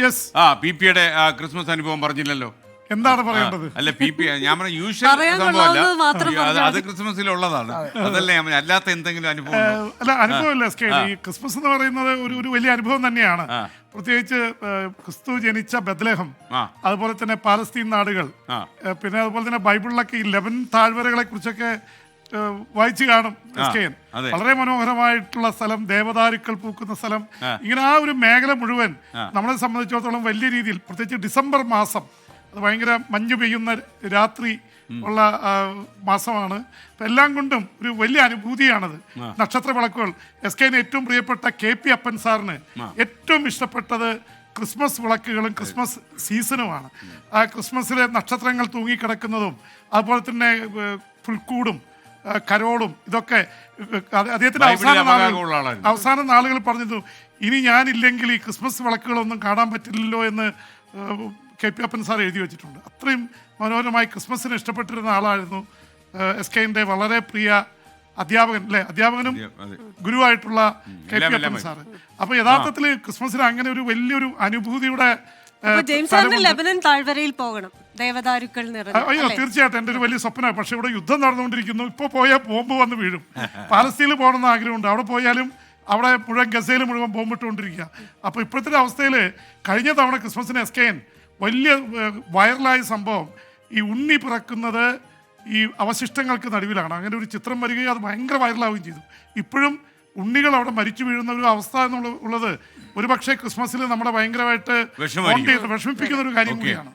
Yes. പിയുടെ Christmas അനുഭവം പറഞ്ഞില്ലല്ലോ. എന്താണ് പറയേണ്ടത്? അല്ല ഞാൻ പറഞ്ഞ യൂഷ്വൽ സംഭവമല്ല, അത് ക്രിസ്മസിലുള്ളതാണ്. അതല്ലേ ഞാൻ അല്ലാത്ത എന്തെങ്കിലും അനുഭവം? അല്ല, അനുഭവമില്ല. ഈ ക്രിസ്മസ് എന്ന് പറയുന്നത് ഒരു വലിയ അനുഭവം തന്നെയാണ്. പ്രത്യേകിച്ച് ക്രിസ്തു ജനിച്ച ബത്ലഹം, അതുപോലെ തന്നെ പാലസ്തീൻ നാടുകൾ, പിന്നെ അതുപോലെ തന്നെ ബൈബിളിലൊക്കെ ഈ 11 താഴ്വരകളെ കുറിച്ചൊക്കെ വായിച്ചു കാണും. വളരെ മനോഹരമായിട്ടുള്ള സ്ഥലം, ദേവദാരുക്കൾ പൂക്കുന്ന സ്ഥലം, ഇങ്ങനെ ആ ഒരു മേഖല മുഴുവൻ നമ്മളെ സംബന്ധിച്ചിടത്തോളം വലിയ രീതിയിൽ, പ്രത്യേകിച്ച് ഡിസംബർ മാസം, അത് ഭയങ്കര മഞ്ഞ് പെയ്യുന്ന രാത്രി ഉള്ള മാസമാണ്. എല്ലാം കൊണ്ടും ഒരു വലിയ അനുഭൂതിയാണത്. നക്ഷത്ര വിളക്കുകൾ, SKന് ഏറ്റവും പ്രിയപ്പെട്ട KP അപ്പൻ സാറിന് ഏറ്റവും ഇഷ്ടപ്പെട്ടത് ക്രിസ്മസ് വിളക്കുകളും ക്രിസ്മസ് സീസണുമാണ്. ആ ക്രിസ്മസിലെ നക്ഷത്രങ്ങൾ തൂങ്ങിക്കിടക്കുന്നതും അതുപോലെ തന്നെ പുൽക്കൂടും കരോളും ഇതൊക്കെ അദ്ദേഹത്തിന്റെ അവസാന നാളുകൾ പറഞ്ഞിരുന്നു, ഇനി ഞാനില്ലെങ്കിൽ ഈ ക്രിസ്മസ് വിളക്കുകളൊന്നും കാണാൻ പറ്റില്ലല്ലോ എന്ന് KP അപ്പൻ സാർ എഴുതി വെച്ചിട്ടുണ്ട്. അത്രയും മനോഹരമായി ക്രിസ്മസിന് ഇഷ്ടപ്പെട്ടിരുന്ന ആളായിരുന്നു SKന്റെ വളരെ പ്രിയ അധ്യാപകൻ, അല്ലെ, അധ്യാപകനും ഗുരുവായിട്ടുള്ള KP അപ്പൻ സാറ്. അപ്പൊ യഥാർത്ഥത്തിൽ ക്രിസ്മസിന് അങ്ങനെ ഒരു വലിയൊരു അനുഭൂതിയുടെ താഴ്വരയിൽ പോകണം, ദേവദാരുക്കൾ. അയ്യോ, തീർച്ചയായിട്ടും എൻ്റെ ഒരു വലിയ സ്വപ്നമാണ്. പക്ഷെ ഇവിടെ യുദ്ധം നടന്നുകൊണ്ടിരിക്കുന്നു. ഇപ്പോൾ പോയാൽ ബോംബ് വന്ന് വീഴും. പാലസ്തീനിൽ പോകണമെന്ന് ആഗ്രഹമുണ്ട്. അവിടെ പോയാലും അവിടെ മുഴുവൻ ഗസയിൽ മുഴുവൻ ബോംബിട്ടുകൊണ്ടിരിക്കുക. അപ്പോൾ ഇപ്പോഴത്തെ അവസ്ഥയിൽ കഴിഞ്ഞ തവണ ക്രിസ്മസിന് SKN വലിയ വൈറലായ സംഭവം ഈ ഉണ്ണി പിറക്കുന്നത് ഈ അവശിഷ്ടങ്ങൾക്ക് നടുവിലാണ്. അങ്ങനെ ഒരു ചിത്രം വരികയും അത് ഭയങ്കര വൈറലാവുകയും ചെയ്തു. ഇപ്പോഴും ഉണ്ണികൾ അവിടെ മരിച്ചു വീഴുന്ന ഒരു അവസ്ഥ എന്നുള്ളത് ഒരു പക്ഷേ ക്രിസ്മസിൽ നമ്മളെ ഭയങ്കരമായിട്ട് വിഷമിപ്പിക്കുന്ന ഒരു കാര്യം കൂടിയാണ്.